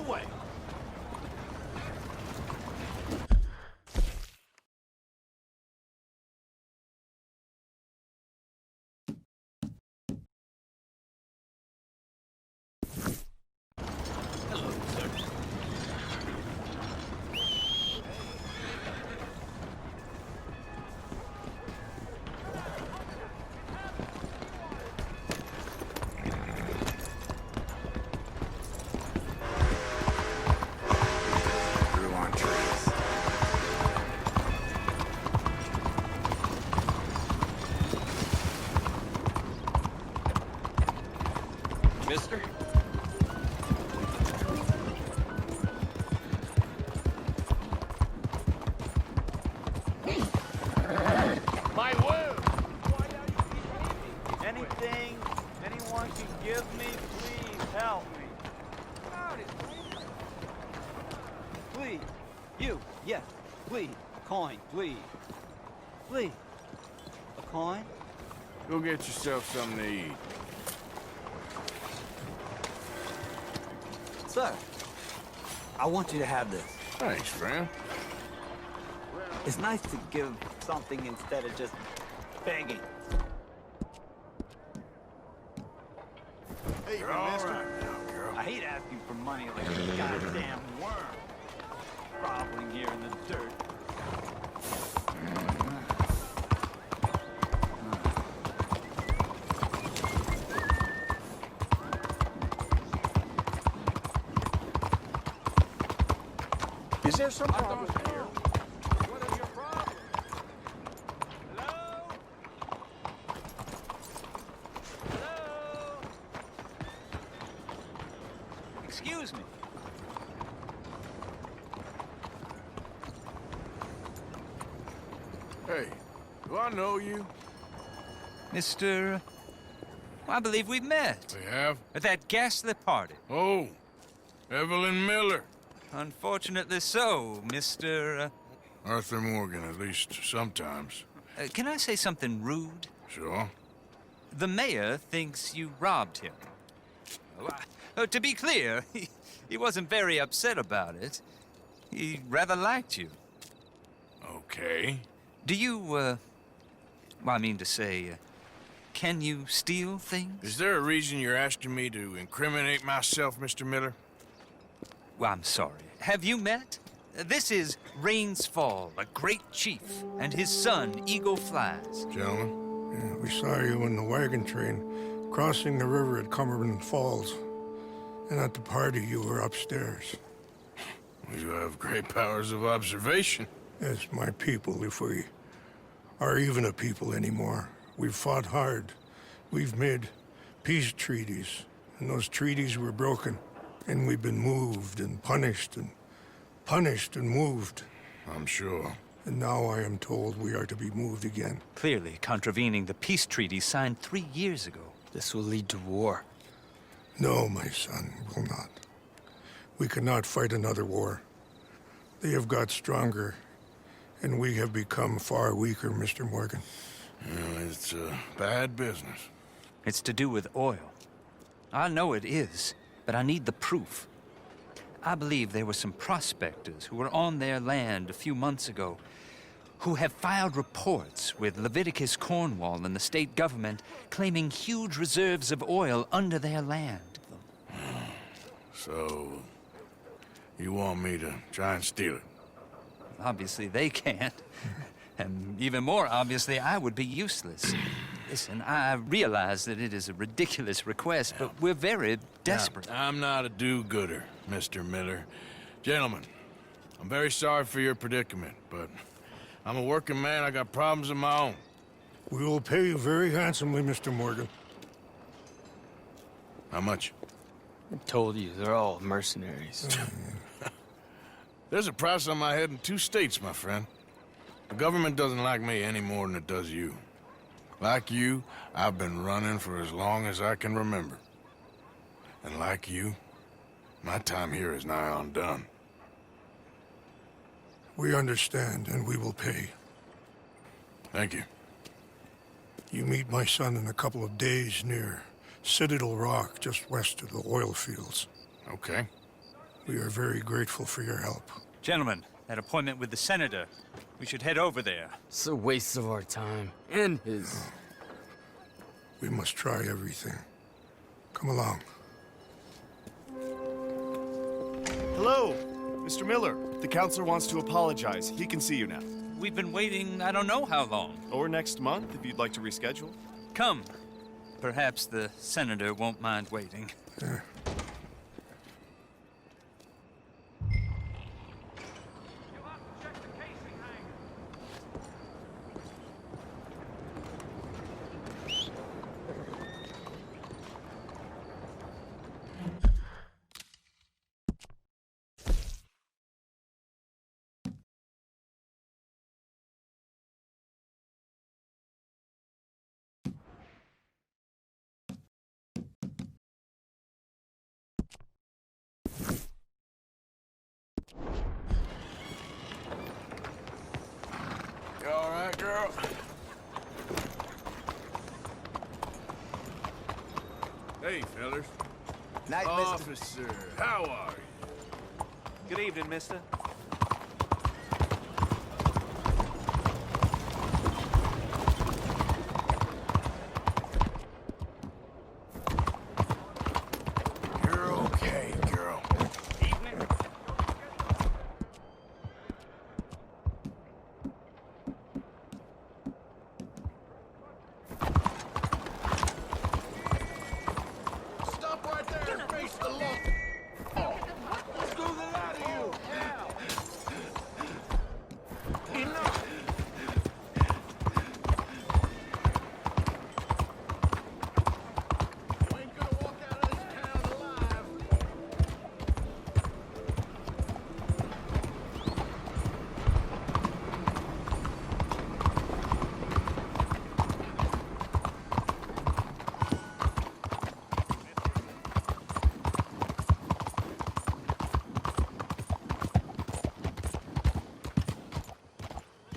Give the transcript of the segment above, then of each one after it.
way. Hello, sir. Grew on trees. Mister? My word! Anything anyone can give me, please help me. Please. You. Yes. Please. A coin, please. Please. A coin? Go get yourself something to eat. Sir, I want you to have this. Thanks, friend. It's nice to give something instead of just begging. Hey, You're all right now, girl. I hate asking for money like a goddamn worm. Groveling here in the dirt. Is there some problem here? What is your problem? Hello? Hello? Excuse me. Hey, do I know you? Mr. I believe we've met We have? at that ghastly party. Oh, Evelyn Miller. Unfortunately so, Mr. Arthur Morgan, at least sometimes. Can I say something rude? Sure. The mayor thinks you robbed him. To be clear, he wasn't very upset about it. He rather liked you. Okay. Do you, well, I mean to say, can you steal things? Is there a reason you're asking me to incriminate myself, Mr. Miller? Well, I'm sorry. Have you met? This is Rains Fall, a great chief, and his son, Eagle Flies. Gentlemen? Yeah, we saw you in the wagon train crossing the river at Cumberland Falls. And at the party, you were upstairs. You have great powers of observation. Yes, my people, if we are even a people anymore. We've fought hard. We've made peace treaties, and those treaties were broken. And we've been moved and punished and moved. I'm sure. And now I am told we are to be moved again. Clearly contravening the peace treaty signed 3 years ago. This will lead to war. No, my son, will not. We cannot fight another war. They have got stronger, and we have become far weaker, Mr. Morgan. Well, it's bad business. It's to do with oil. I know it is, but I need the proof. I believe there were some prospectors who were on their land a few months ago who have filed reports with Leviticus Cornwall and the state government claiming huge reserves of oil under their land. So, you want me to try and steal it? Obviously, they can't. And even more obviously, I would be useless. Listen, I realize that it is a ridiculous request, but we're very desperate. Now, I'm not a do-gooder, Mr. Miller. Gentlemen, I'm very sorry for your predicament, but I'm a working man. I got problems of my own. We will pay you very handsomely, Mr. Morgan. How much? I told you, they're all mercenaries. There's a price on my head in 2 states, my friend. The government doesn't like me any more than it does you. Like you, I've been running for as long as I can remember. And like you, my time here is nigh undone. We understand, and we will pay. Thank you. You meet my son in a couple of days near Citadel Rock, just west of the oil fields. Okay. We are very grateful for your help. Gentlemen, that appointment with the senator. We should head over there. It's a waste of our time. And his. We must try everything. Come along. Hello, Mr. Miller. The counselor wants to apologize. He can see you now. We've been waiting I don't know how long. Or next month, if you'd like to reschedule. Come. Perhaps the senator won't mind waiting. You all right, girl? Hey, fellas. Night, Officer, how are you? Good evening, mister. You're okay, girl. Stop right there and face the law. Let's do the lot of you. Enough. You ain't gonna walk out of this town alive.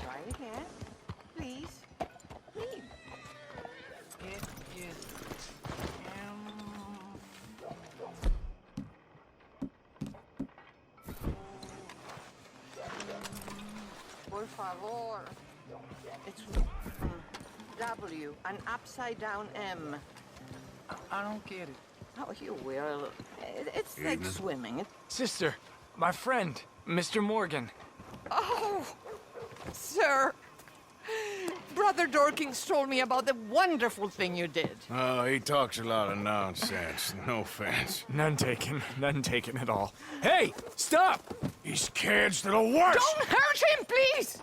Try again. Please. Please. It is. Por favor. It's W, an upside down M. I don't get it. Oh, you will. It's like swimming. Sister, my friend, Mr. Morgan. Oh, sir. Brother Dorkins told me about the wonderful thing you did. Oh, he talks a lot of nonsense. No offense. None taken at all. Hey, stop! These kids to the worst! Don't hurt him, please!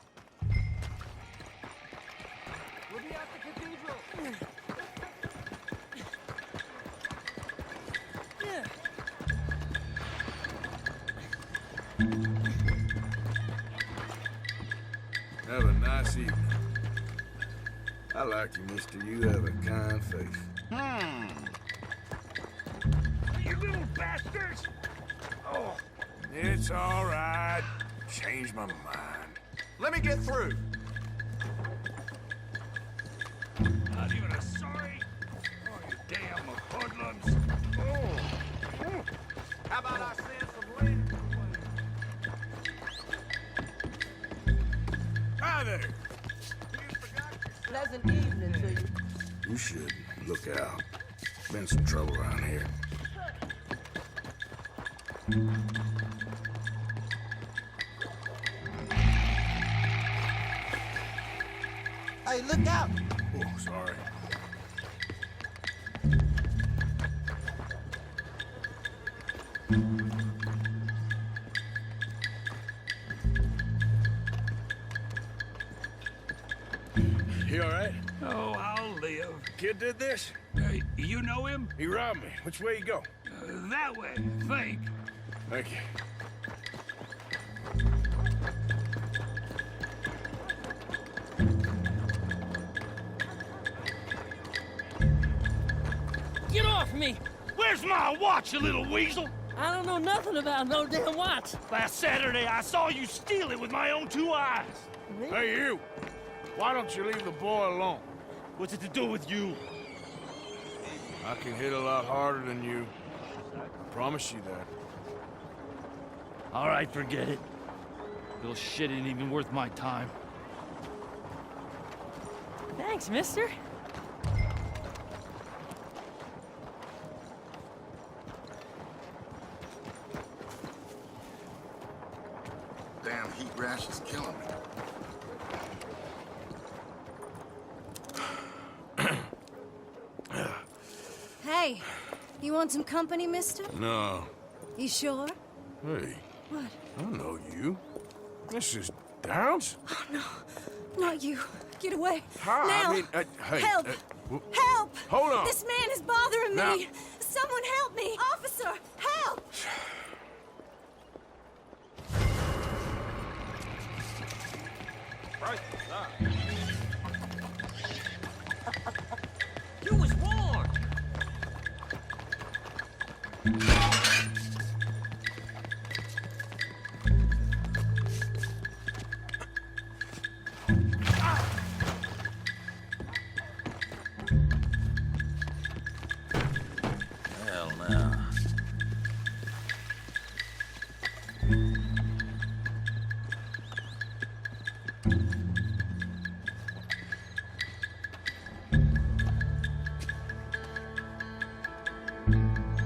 We'll be at the cathedral. Have a nice evening. I like you, mister. You have a kind face. You little bastards! Oh, it's all right. Changed my mind. Let me get through. Not even a sorry? Oh, you damn hoodlums! Oh. How about I send some ladies Hi there. Pleasant evening to you. You should look out. Been some trouble around here. Hey, look out! Oh, sorry. You all right? Oh, I'll live. Kid did this? You know him? He robbed me. Which way you go? That way, I think. Thank you. Get off me! Where's my watch, you little weasel? I don't know nothing about no damn watch. Last Saturday, I saw you steal it with my own 2 eyes. Hey, you! Why don't you leave the boy alone? What's it to do with you? I can hit a lot harder than you. Promise you that. All right, forget it. Little shit ain't even worth my time. Thanks, mister. Damn heat rash is killing me. Hey, you want some company, mister? No. You sure? Hey, What? I know you. This is Downs? Oh, no. Not you. Get away. Hi, Now. I mean, hey. Help! w- Help! Hold on. This man is bothering Now- me. Someone help me. Officer, help! You was warned. Hell no.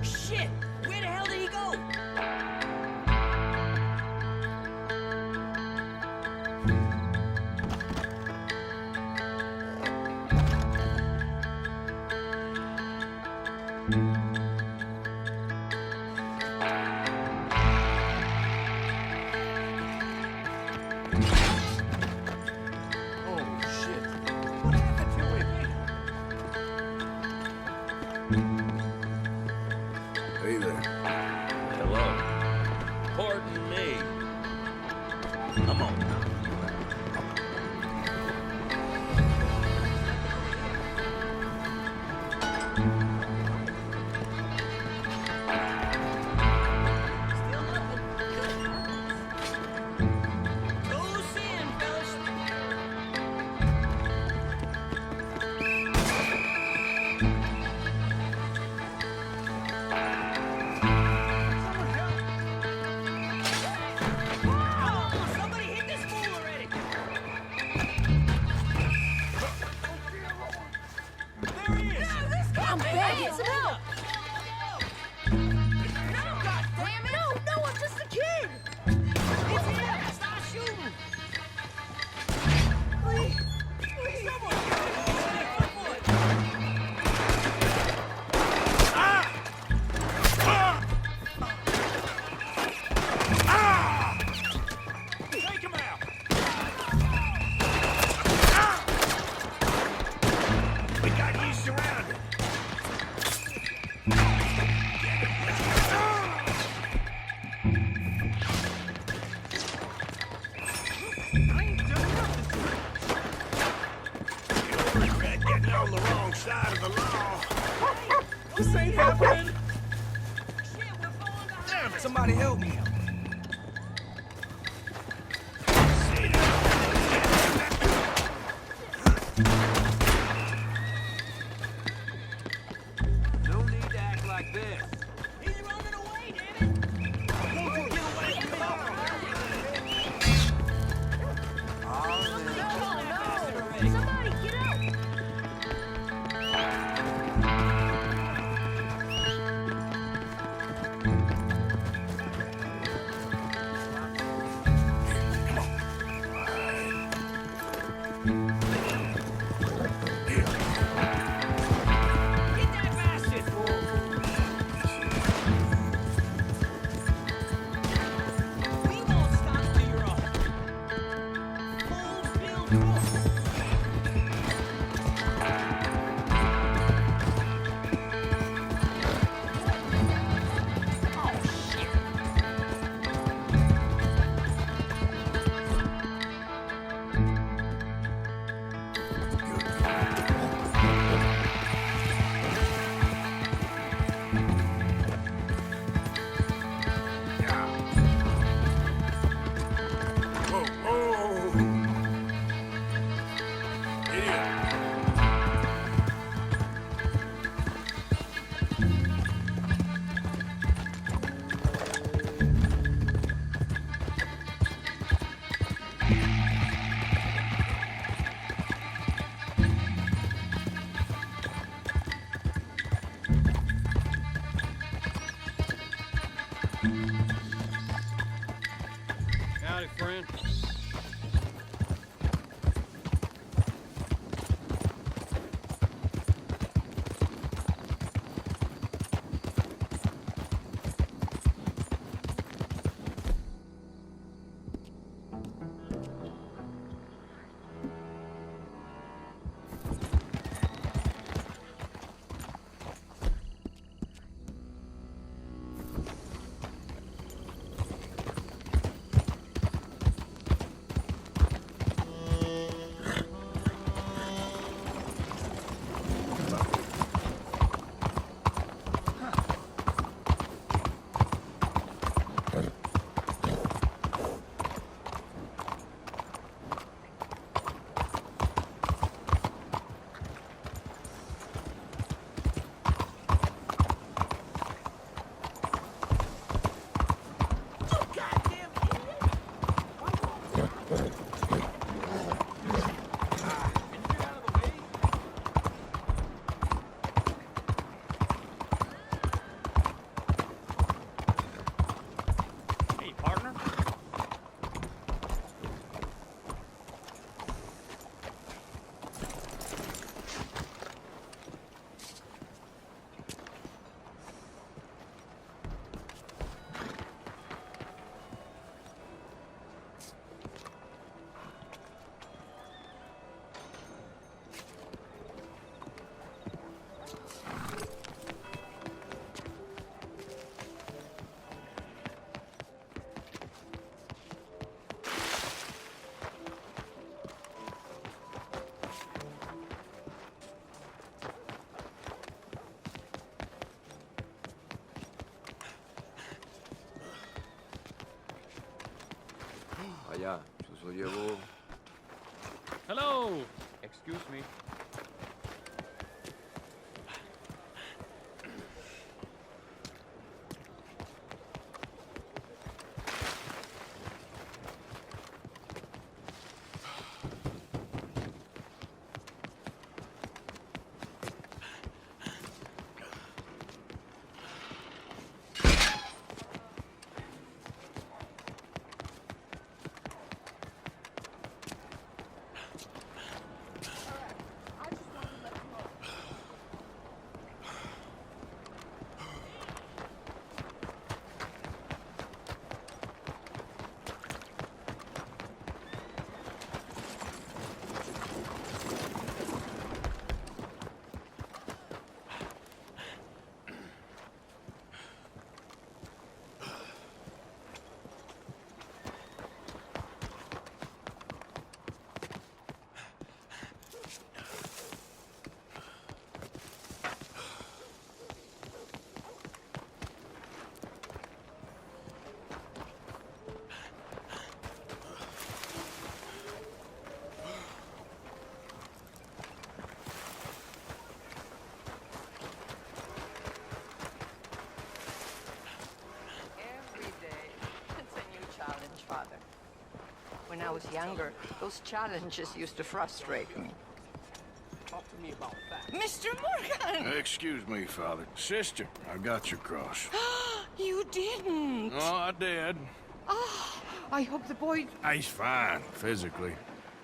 Shit! Where the hell did he go? Oh, shit. What happened to him? Hey there. Hello. Pardon me. Come on now. Still nothing. Close in, fellas. Oh, somebody hit this fool already. There he is. I'm begging. No. No, goddammit. No, I'm just a kid. It's him. Stop shooting. Please. Someone get him. Footboy. Take him out! We got you surrounded. I ain't done nothing to him. You regret getting on the wrong side of the law. This ain't happening! Shit, we're falling behind. Somebody help me! No need to act like this. He's running away, damn it. Won't you get away from me? Somebody get out! Get that bastard, fool. We won't stop till you're a full-filled corpse. Oh, shit. Whoa, whoa. Idiot. ya, yo se lo llevo. Hello. Excuse me. Every day, it's a new challenge, Father. When I was younger, those challenges used to frustrate me. Talk to me about that. Mr. Morgan! Excuse me, Father. Sister, I got your cross. You didn't! Oh, I did. Oh, I hope the boy... He's fine, physically.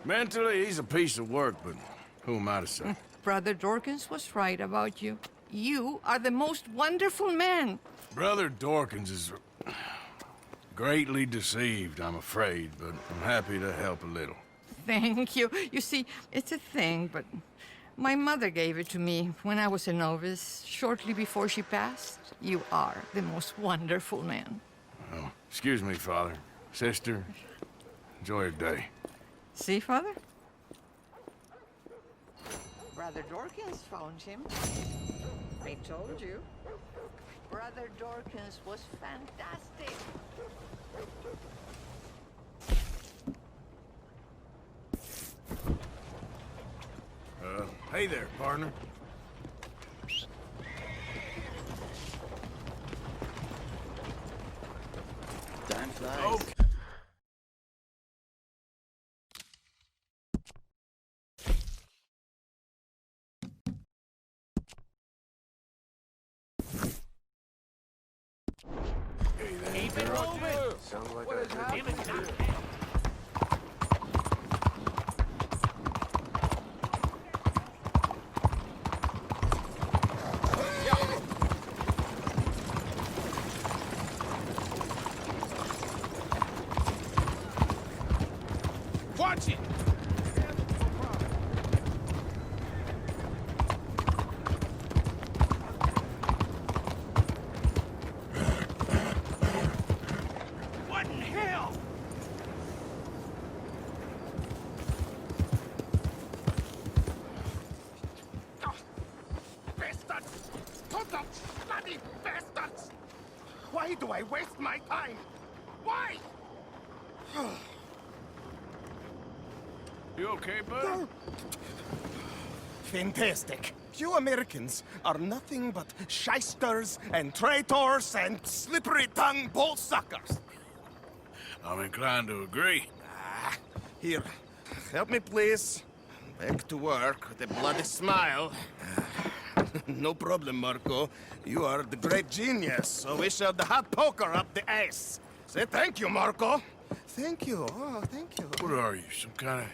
Mentally, he's a piece of work, but who am I to say? Brother Dorkins was right about you. You are the most wonderful man. Brother Dorkins is greatly deceived, I'm afraid, but I'm happy to help a little. Thank you. You see, it's a thing, but my mother gave it to me when I was a novice, shortly before she passed. You are the most wonderful man. Oh, excuse me, Father. Sister, enjoy your day. See, Father? Brother Dorkins found him. I told you. Brother Dorkins was fantastic. Hey there, partner. Time flies. Okay. Keep it moving. Sounds like a Damn it, not Watch it! What in hell? Bastards! Total bloody bastards! Why do I waste my time? Why? You okay, bud? Fantastic. You Americans are nothing but shysters and traitors and slippery-tongued bull suckers. I'm inclined to agree. Here, help me, please. Back to work with a bloody smile. No problem, Marco. You are the great genius, so we shall the hot poker up the ass. Say thank you, Marco. Thank you. Oh, thank you. What are you, some kind of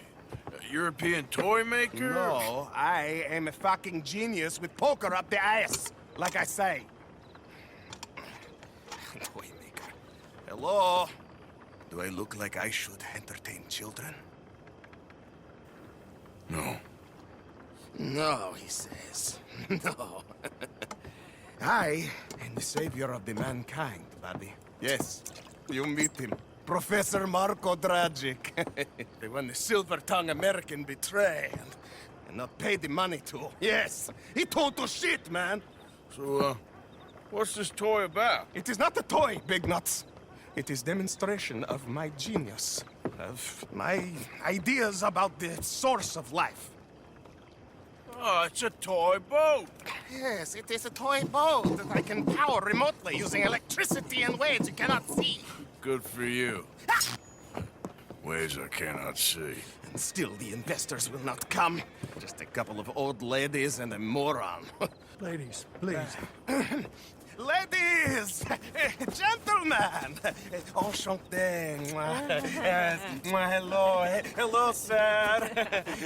European toy maker? No, I am a fucking genius with poker up the ass, like I say. Toy maker. Hello? Do I look like I should entertain children? No. No, he says. No. I am the savior of the mankind, buddy. Yes, you meet him. Professor Marco Dragic. The one the silver-tongued American betrayed and not paid the money to. Yes, he total shit, man. So, what's this toy about? It is not a toy, Big Nuts. It is demonstration of my genius. my ideas about the source of life. Oh, it's a toy boat. Yes, it is a toy boat that I can power remotely using electricity and waves you cannot see. Good for you. Ways I cannot see. And still the investors will not come. Just a couple of old ladies and a moron. Ladies, please. Ladies! Gentlemen! Enchanté. Hello. Hello, sir.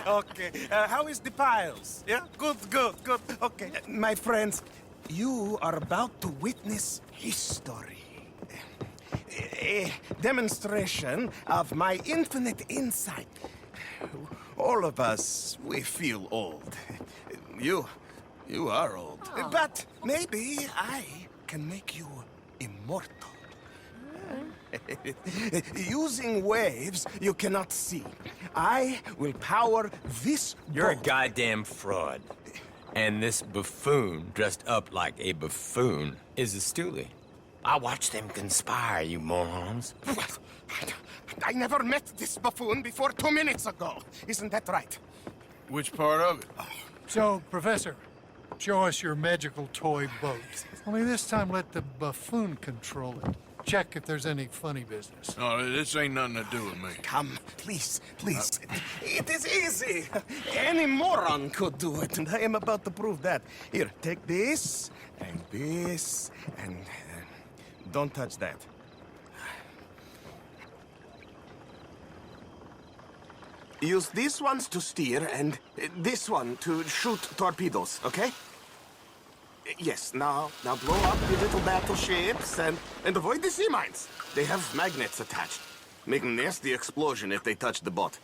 Okay. How is the piles? Yeah? Good. Okay. My friends, you are about to witness history. A demonstration of my infinite insight. All of us, we feel old. You are old. But maybe I can make you immortal. Using waves you cannot see, I will power this You're a boat. goddamn fraud. And this buffoon, dressed up like a buffoon, is a stoolie. I watched them conspire, you morons. What? I never met this buffoon before 2 minutes ago. Isn't that right? Which part of it? So, Professor, show us your magical toy boat. Only this time let the buffoon control it. Check if there's any funny business. No, this ain't nothing to do with me. Come, please. It is easy. Any moron could do it, and I am about to prove that. Here, take this, and don't touch that. Use these ones to steer, and this one to shoot torpedoes, okay? Yes, now blow up the little battleships and avoid the sea mines. They have magnets attached. Make a nasty explosion if they touch the boat.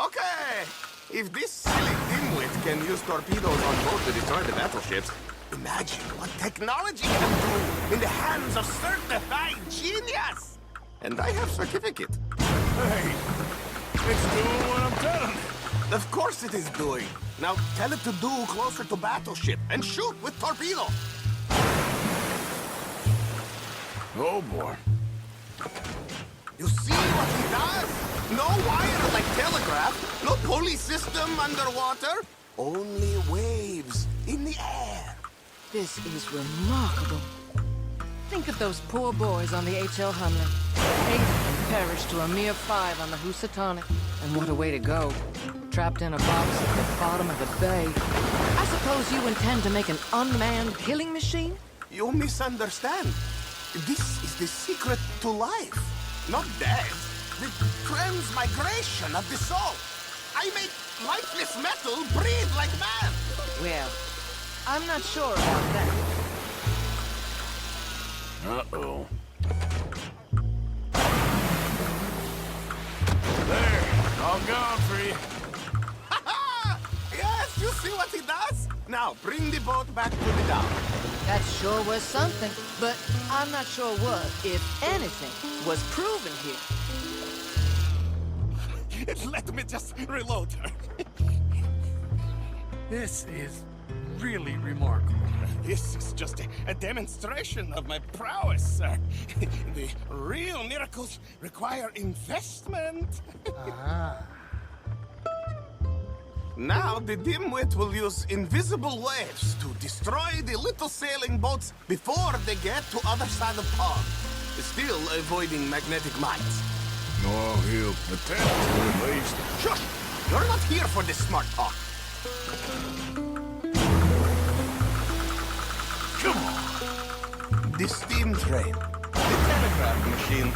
Okay! If this silly dimwit can use torpedoes on board to destroy the battleships, imagine what technology can do in the hands of certified genius! And I have certificate. Hey, it's doing what I'm telling it. Of course it is doing. Now tell it to do closer to battleship and shoot with torpedo. Oh, boy. You see what he does? No wire like telegraph, no pulley system underwater, only waves in the air. This is remarkable. Think of those poor boys on the H.L. Hunley. 8 perished to a mere 5 on the Housatonic. And what a way to go. Trapped in a box at the bottom of the bay. I suppose you intend to make an unmanned killing machine? You misunderstand. This is the secret to life, not death. The transmigration of the soul. I make lifeless metal breathe like man. Well, I'm not sure about that. Uh-oh. There, all gone for you. Yes, you see what he does? Now, bring the boat back to the dock. That sure was something, but I'm not sure what, if anything, was proven here. Let me just reload her. This is really remarkable. This is just a demonstration of my prowess, sir. The real miracles require investment. Now the dimwit will use invisible waves to destroy the little sailing boats before they get to other side of pond. Still avoiding magnetic mines. Oh, he'll attempt to at least. Shush! You're not here for this smart talk. Come on. The steam train, the telegraph machine,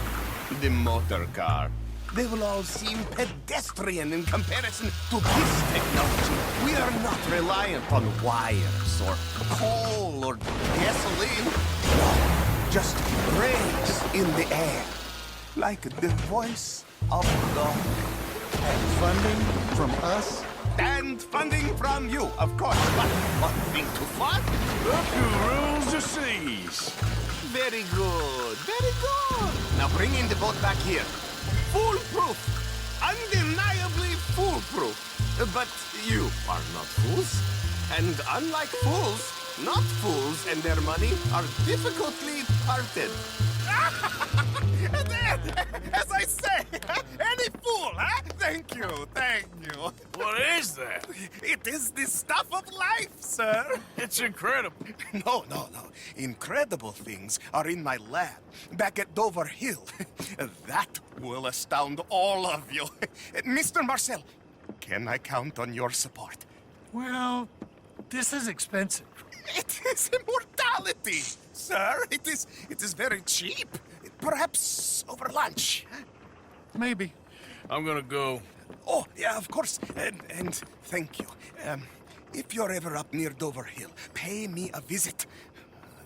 the motor car. They will all seem pedestrian in comparison to this technology. We are not reliant on wires or coal or gasoline. No, just rays in the air, like the voice of God. And funding from us? And funding from you, of course. But one thing to fund? Look who rules the seas. Very good, very good. Now bring in the boat back here. Foolproof! Undeniably foolproof! But you are not fools. And unlike fools, not fools and their money are difficultly parted. There! As I say, any fool, huh? Thank you, thank you. What is that? It is the stuff of life, sir. It's incredible. No. Incredible things are in my lab, back at Dover Hill. That will astound all of you. Mr. Marcel, can I count on your support? Well, this is expensive. It is immortality, sir. It is very cheap. Perhaps over lunch. Maybe. I'm gonna go. Oh, yeah, of course. And thank you. If you're ever up near Dover Hill, pay me a visit.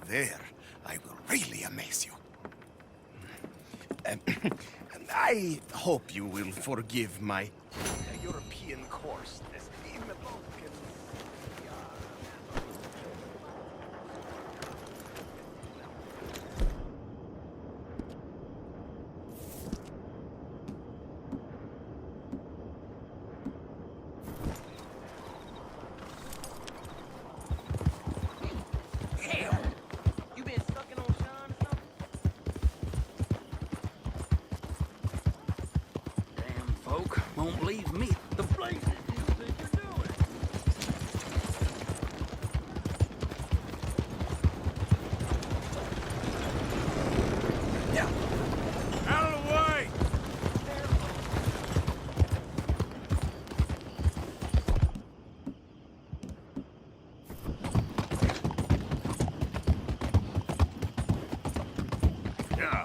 There, I will really amaze you. And I hope you will forgive my European course. In the book. You been sucking on Sean or something? Damn folk won't leave me the blazes you think you're doing. Out of the way! Yeah.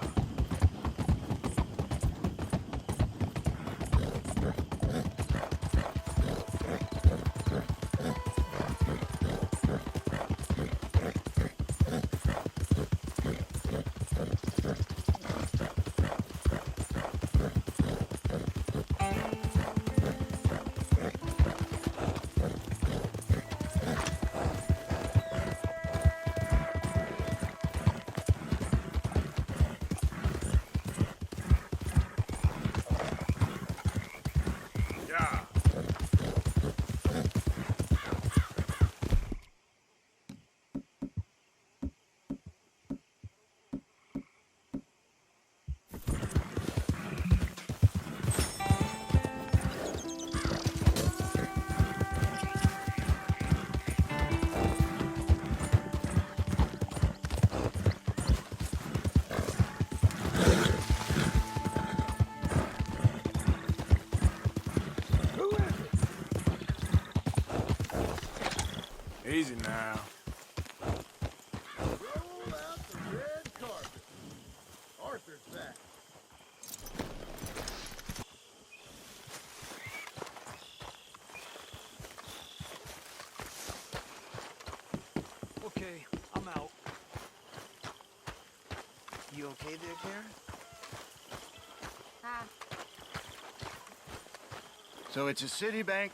Yeah. Easy now. Roll out the red carpet. Arthur's back. Okay, I'm out. You okay there, Karen? So it's a city bank,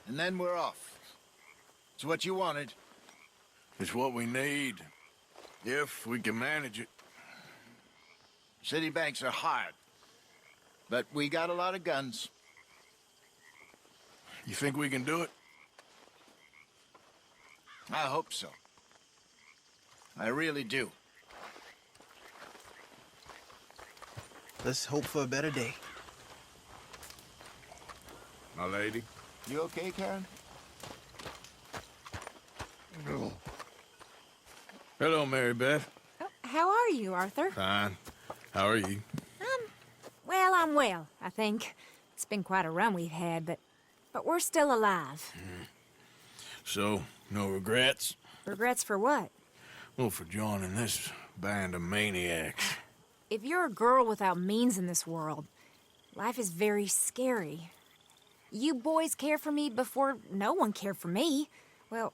and then we're off. It's what you wanted. It's what we need. If we can manage it. City banks are hard, but we got a lot of guns. You think we can do it? I hope so. I really do. Let's hope for a better day. My lady? You okay, Karen? Hello, Mary Beth. How are you, Arthur? Fine. How are you? Well, I'm well, I think. It's been quite a run we've had, but we're still alive. So, no regrets? Regrets for what? Well, for joining this band of maniacs. If you're a girl without means in this world, life is very scary. You boys cared for me before no one cared for me. Well,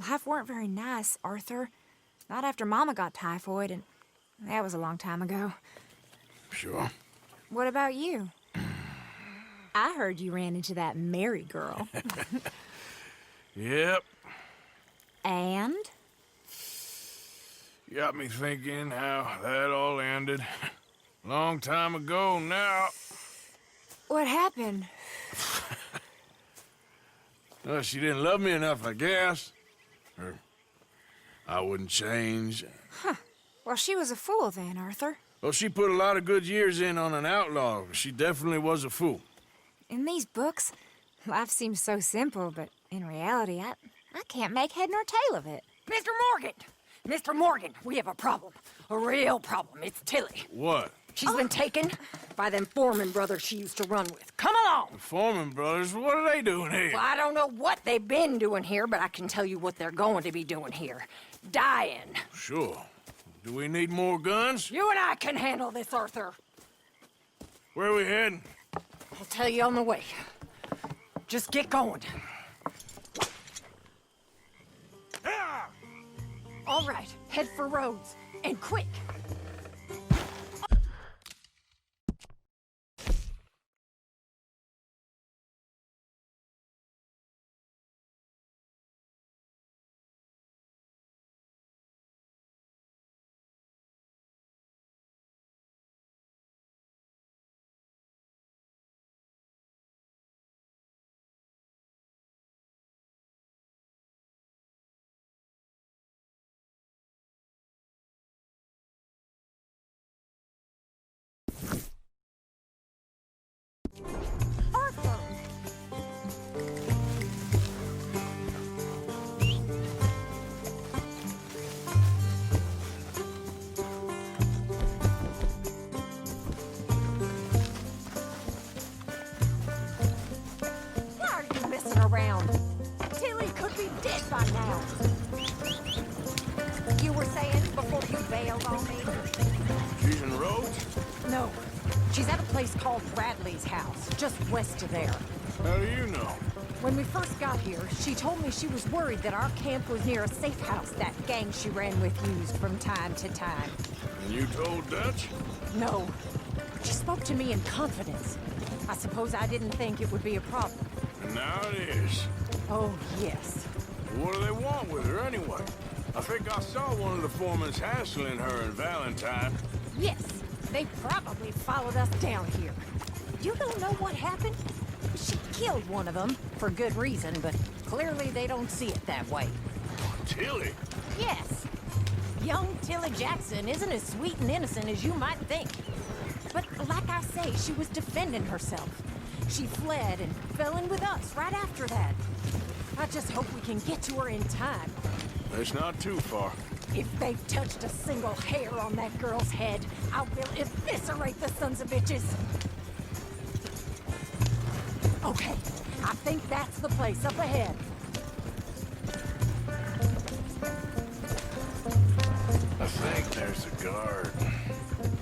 life weren't very nice, Arthur. Not after Mama got typhoid, and that was a long time ago. Sure. What about you? I heard you ran into that Mary girl. Yep. And? Got me thinking how that all ended. Long time ago now. What happened? Well, she didn't love me enough, I guess. Or I wouldn't change. Huh. Well, she was a fool then, Arthur. Well, she put a lot of good years in on an outlaw. She definitely was a fool. In these books, life seems so simple, but in reality, I can't make head nor tail of it. Mr. Morgan! Mr. Morgan, we have a problem. A real problem. It's Tilly. What? She's been taken by them Foreman brothers she used to run with. Come along! The Foreman brothers? What are they doing here? Well, I don't know what they've been doing here, but I can tell you what they're going to be doing here. Dying. Sure. Do we need more guns? You and I can handle this, Arthur. Where are we heading? I'll tell you on the way. Just get going. All right, head for Rhodes, and quick. Arthur! Why are you messing around? Tilly could be dead by now. You were saying before you bailed on me? She's in Rhodes? No, she's at a place called Bradley's house, just west of there. How do you know? When we first got here, she told me she was worried that our camp was near a safe house that gang she ran with used from time to time. And you told Dutch? No. She spoke to me in confidence. I suppose I didn't think it would be a problem. And now it is. Oh, yes. What do they want with her anyway? I think I saw one of the foremans hassling her and Valentine. Yes, they probably followed us down here. You don't know what happened? She killed one of them, for good reason, but clearly they don't see it that way. Tilly? Yes. Young Tilly Jackson isn't as sweet and innocent as you might think. But like I say, she was defending herself. She fled and fell in with us right after that. I just hope we can get to her in time. It's not too far. If they've touched a single hair on that girl's head, I will eviscerate the sons of bitches. Okay, I think that's the place up ahead. I think there's a guard.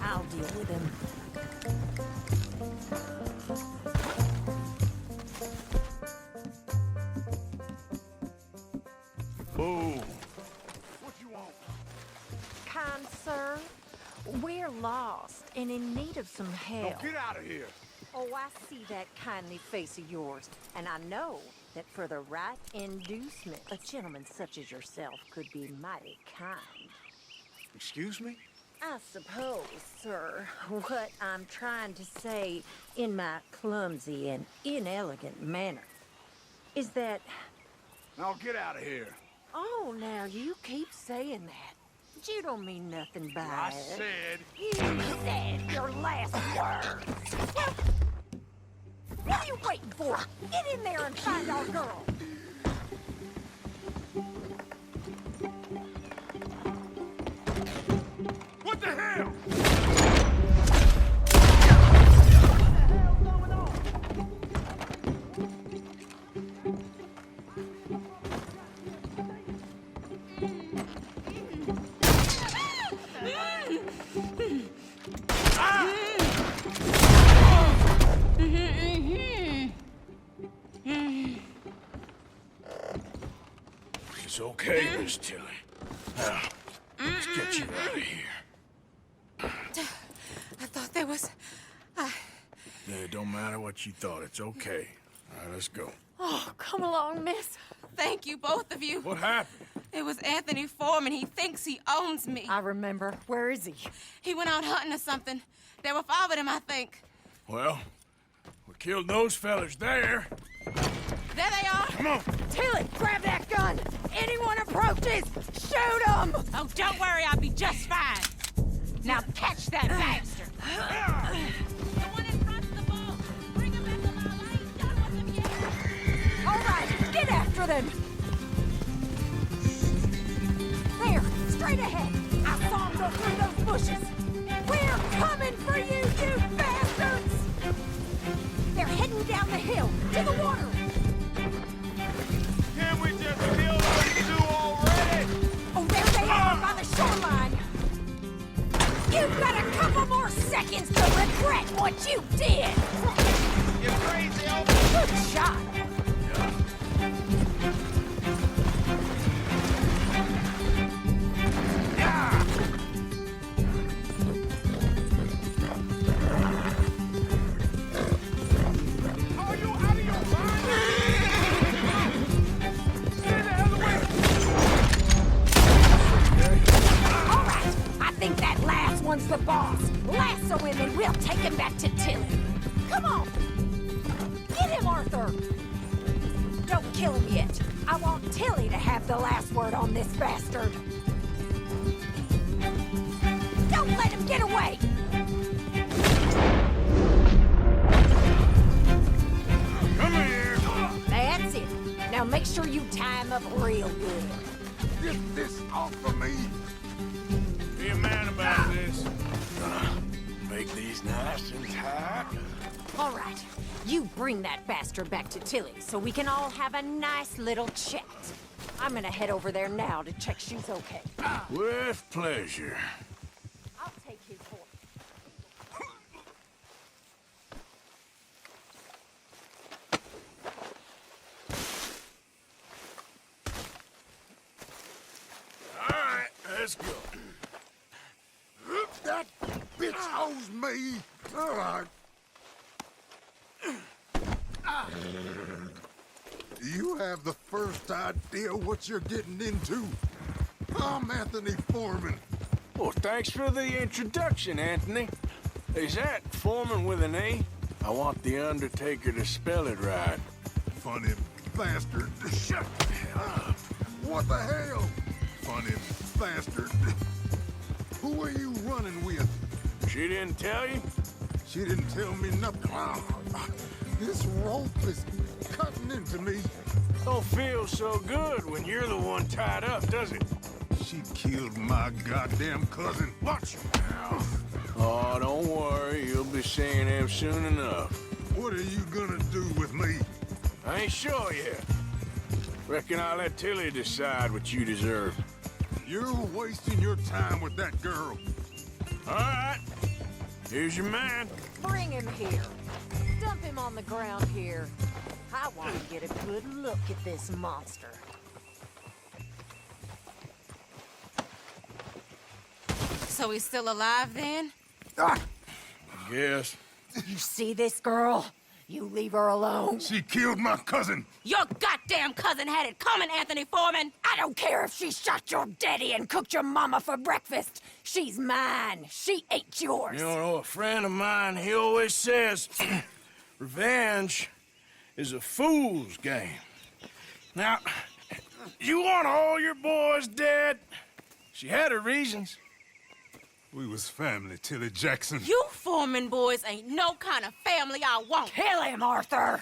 I'll deal with him. Oh. Kind sir, we're lost and in need of some help. Get out of here. Oh, I see that kindly face of yours, and I know that for the right inducement, a gentleman such as yourself could be mighty kind. Excuse me? I suppose, sir, what I'm trying to say in my clumsy and inelegant manner is that... Now get out of here. Oh, now you keep saying that. But you don't mean nothing by I it. said... You said your last word. Well, what are you waiting for? Get in there and find our girl. What the hell? It's okay, Miss Tilly. Now, let's get you out of here. I thought there was... Yeah, it don't matter what you thought. It's okay. All right, let's go. Oh, come along, miss. Thank you, both of you. What happened? It was Anthony Foreman. He thinks he owns me. I remember. Where is he? He went out hunting or something. There were 5 of them, I think. Well, we killed those fellas there. There they are. Come on. Tilly, grab that gun. Anyone approaches, shoot them. Oh, don't worry. I'll be just fine. Now catch that bastard! The one in front of the boat. Bring him back to my lane. Done with him yet? All right, get after them! There, straight ahead! I saw him go through those bushes! We're coming for you, you bastards! They're heading down the hill, to the water! Can we just kill those two already? Oh, there they are by the shoreline! You've got a couple more seconds to regret what you did! You crazy old... Good shot! Are you out of your mind? Stay the hell away! All right, I think that last one's the boss. Lasso him and we'll take him back to Tilly. Come on! Get him, Arthur! Don't kill him yet. I want Tilly to have the last word on this bastard. Don't let him get away! Come here! That's it. Now make sure you tie him up real good. Get this off of me! Be a man about this. Make these nice and tight. All right, you bring that bastard back to Tilly so we can all have a nice little chat. I'm gonna head over there now to check she's okay. With pleasure. I'll take his horse. All right, let's go. That bitch owes me! All right. You have the first idea what you're getting into. I'm Anthony Foreman. Well, thanks for the introduction, Anthony. Is that Foreman with an A? I want the Undertaker to spell it right. Funny bastard. Shut up. What the hell? Funny bastard. Who are you running with? She didn't tell you? She didn't tell me nothing. This rope is cutting into me. Don't feel so good when you're the one tied up, does it? She killed my goddamn cousin. Watch now. Oh, don't worry. You'll be seeing him soon enough. What are you gonna do with me? I ain't sure yet. Reckon I'll let Tilly decide what you deserve. You're wasting your time with that girl. All right. Here's your man. Bring him here. Dump him on the ground here. I want to get a good look at this monster. So he's still alive then? I guess. You see this girl? You leave her alone. She killed my cousin. Your goddamn cousin had it coming, Anthony Foreman! I don't care if she shot your daddy and cooked your mama for breakfast. She's mine. She ate yours. You know, a friend of mine, he always says, revenge is a fool's game. Now, you want all your boys dead? She had her reasons. We was family, Tilly Jackson. You Foreman boys ain't no kind of family I want. Kill him, Arthur!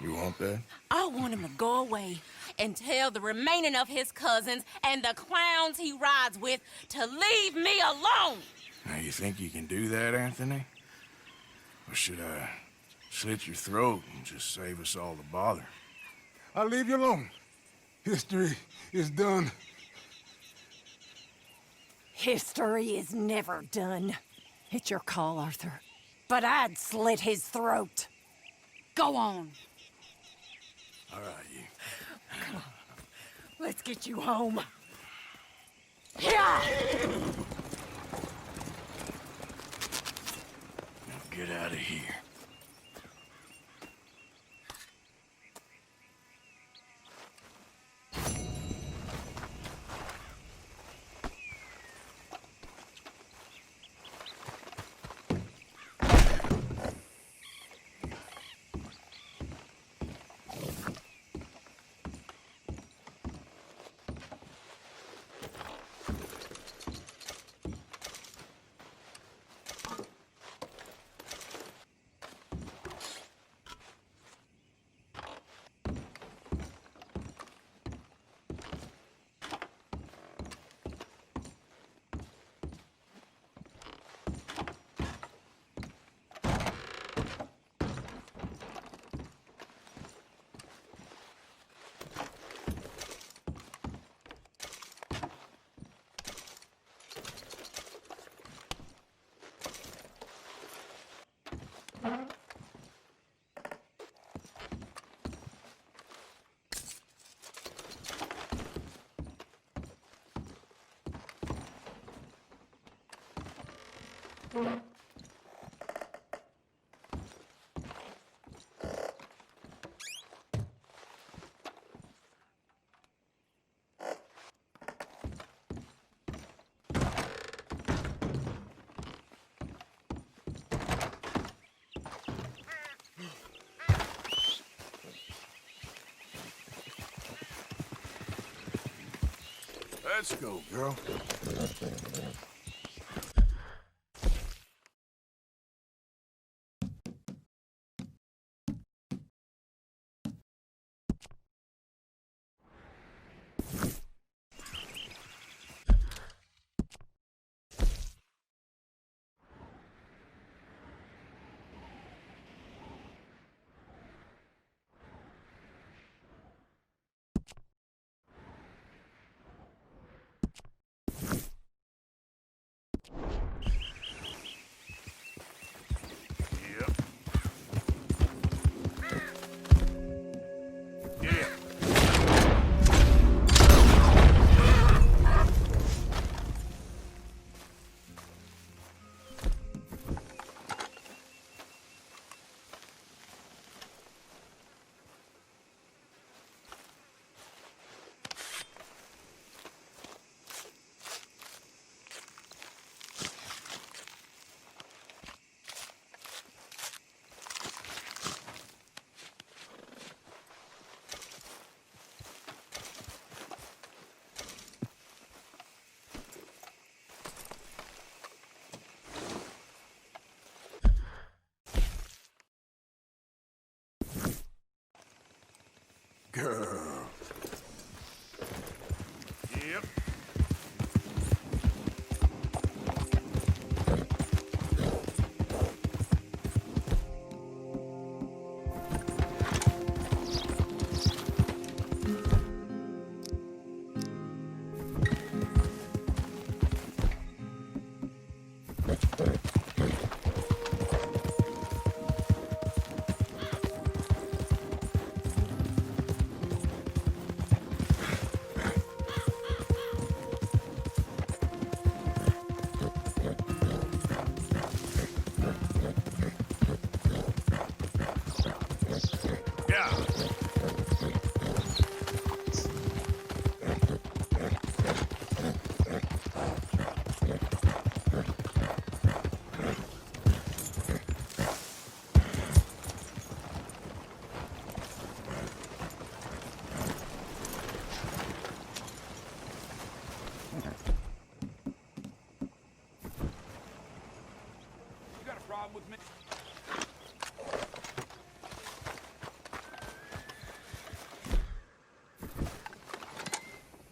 You want that? I want him to go away and tell the remaining of his cousins and the clowns he rides with to leave me alone. Now, you think you can do that, Anthony? Or should I slit your throat and just save us all the bother? I'll leave you alone. History is done. History is never done. It's your call, Arthur. But I'd slit his throat. Go on. All right, you. Come on. Let's get you home. Yeah! Now get out of here. Let's go, girl. Girl. Yep.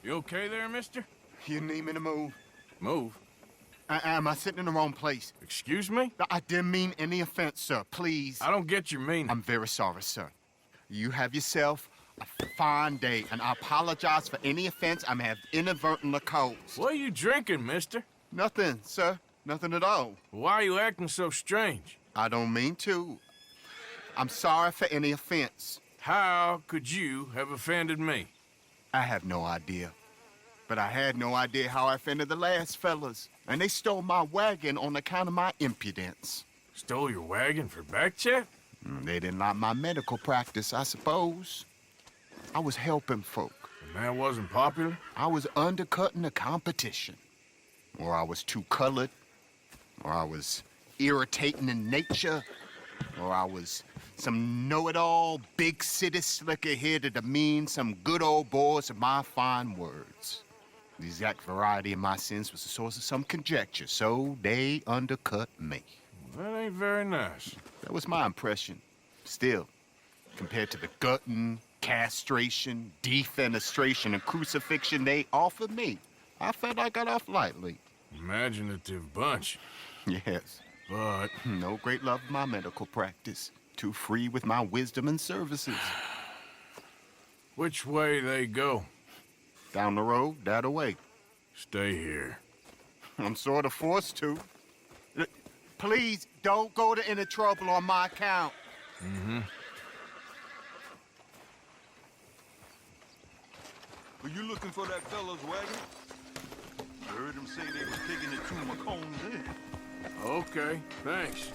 You okay there, mister? You need me to move? Move? Am I sitting in the wrong place? Excuse me? I didn't mean any offense, sir. Please. I don't get your meaning. I'm very sorry, sir. You have yourself a fine day, and I apologize for any offense I may have inadvertently caused. What are you drinking, mister? Nothing, sir. Nothing at all. Why are you acting so strange? I don't mean to. I'm sorry for any offense. How could you have offended me? I have no idea. But I had no idea how I offended the last fellas. And they stole my wagon on account of my impudence. Stole your wagon for back check? They didn't like my medical practice, I suppose. I was helping folk. The man wasn't popular? I was undercutting the competition. Or I was too colored. Or I was irritating in nature. Or I was some know-it-all, big city slicker here to demean some good old boys of my fine words. The exact variety of my sins was the source of some conjecture, so they undercut me. That ain't very nice. That was my impression. Still, compared to the gutting, castration, defenestration, and crucifixion they offered me, I felt I got off lightly. Imaginative bunch. Yes. But no great love of my medical practice. Too free with my wisdom and services. Which way they go? Down the road, that away. Stay here. I'm sort of forced to. Please, don't go to any trouble on my account. Mm-hmm. Were you looking for that fella's wagon? I heard him say they was taking it to McComb's Inn. Okay, thanks.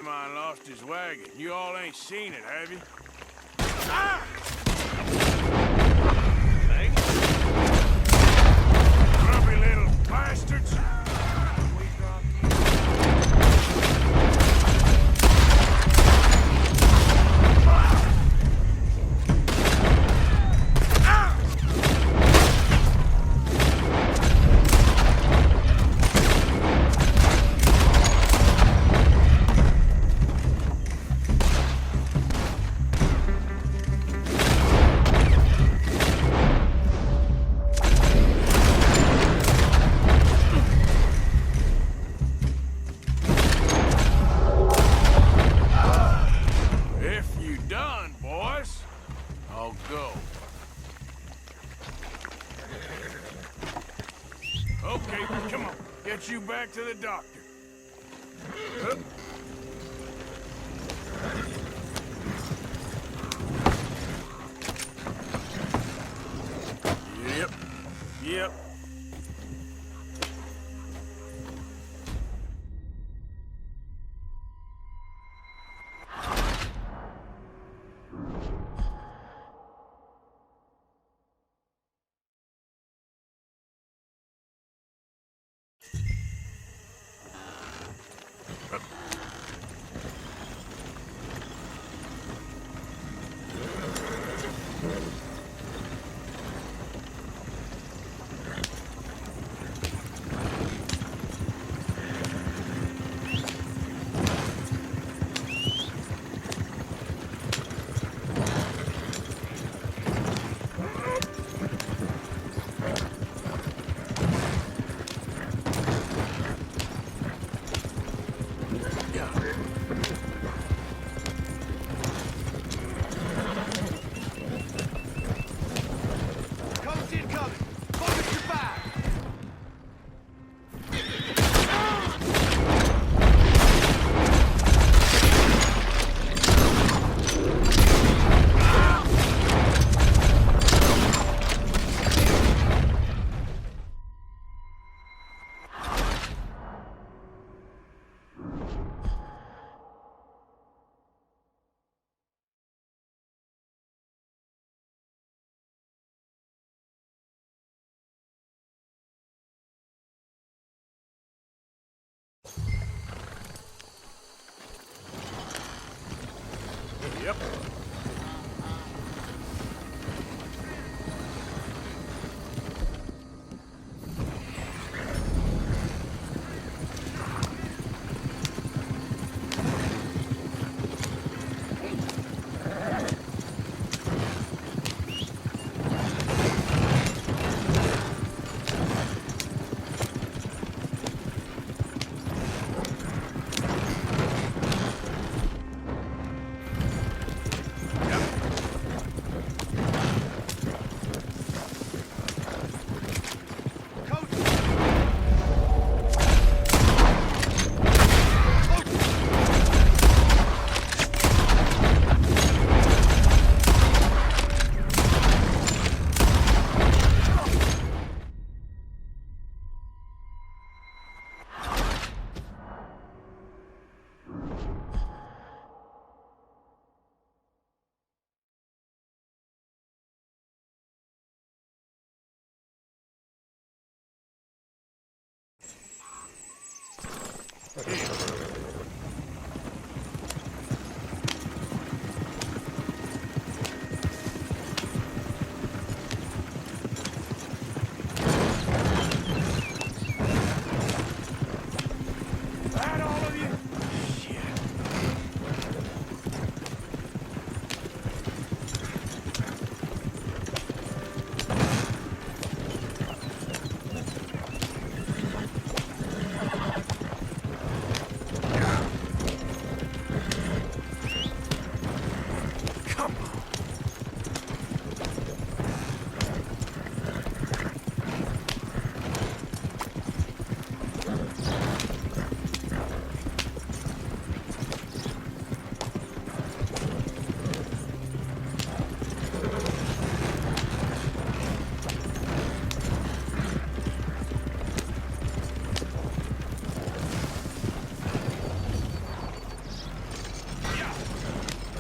Mine lost his wagon. You all ain't seen it, have you? Ah! Grumpy little bastards! Okay, come on. Get you back to the doctor. Hup. Yep. Yep. That all of you? Come on.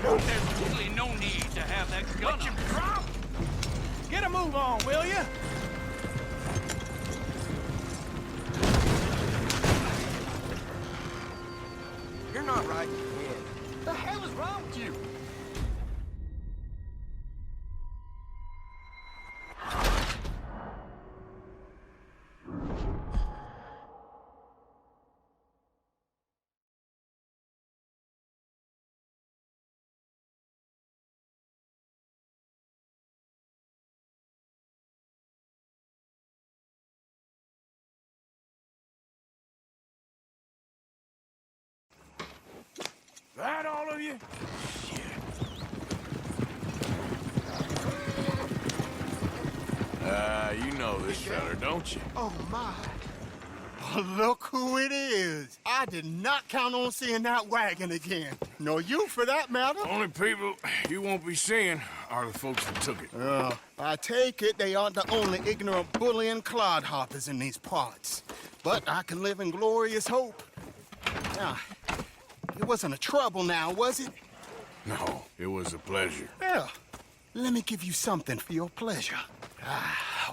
There's really no need to have that gun. Let you drop. Get a move on, will you? You're not right in your head. The hell is wrong with you? That all of you? You know this fella, don't you? Oh, my. Oh, look who it is. I did not count on seeing that wagon again. Nor you, for that matter. Only people you won't be seeing are the folks that took it. I take it they aren't the only ignorant bullying clodhoppers in these parts. But I can live in glorious hope. Now, it wasn't a trouble now, was it? No, it was a pleasure. Yeah. Let me give you something for your pleasure.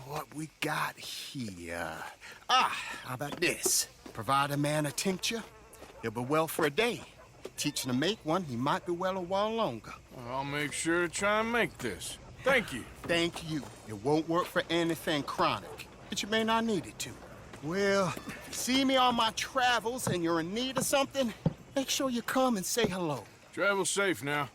What we got here? How about this? Provide a man a tincture, he'll be well for a day. Teach him to make one, he might be well a while longer. I'll make sure to try and make this. Thank you. Thank you. It won't work for anything chronic, but you may not need it to. Well, see me on my travels and you're in need of something, make sure you come and say hello. Travel safe now.